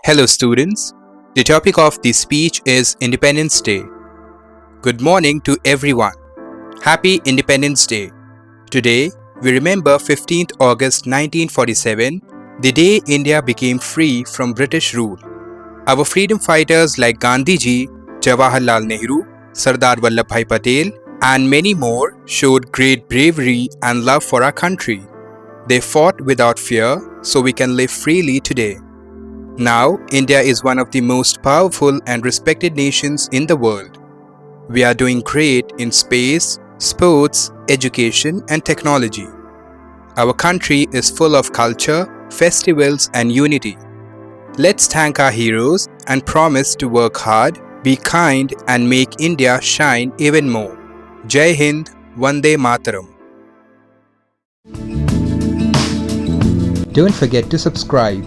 Hello, students. The topic of this speech is Independence Day. Good morning to everyone. Happy Independence Day. Today, we remember 15th August 1947, the day India became free from British rule. Our freedom fighters like Gandhi ji, Jawaharlal Nehru, Sardar Vallabhbhai Patel, and many more showed great bravery and love for our country. They fought without fear so we can live freely today. Now, India is one of the most powerful and respected nations in the world. We are doing great in space, sports, education, and technology. Our country is full of culture, festivals, and unity. Let's thank our heroes and promise to work hard, be kind, and make India shine even more. Jai Hind, Vande Mataram. Don't forget to subscribe.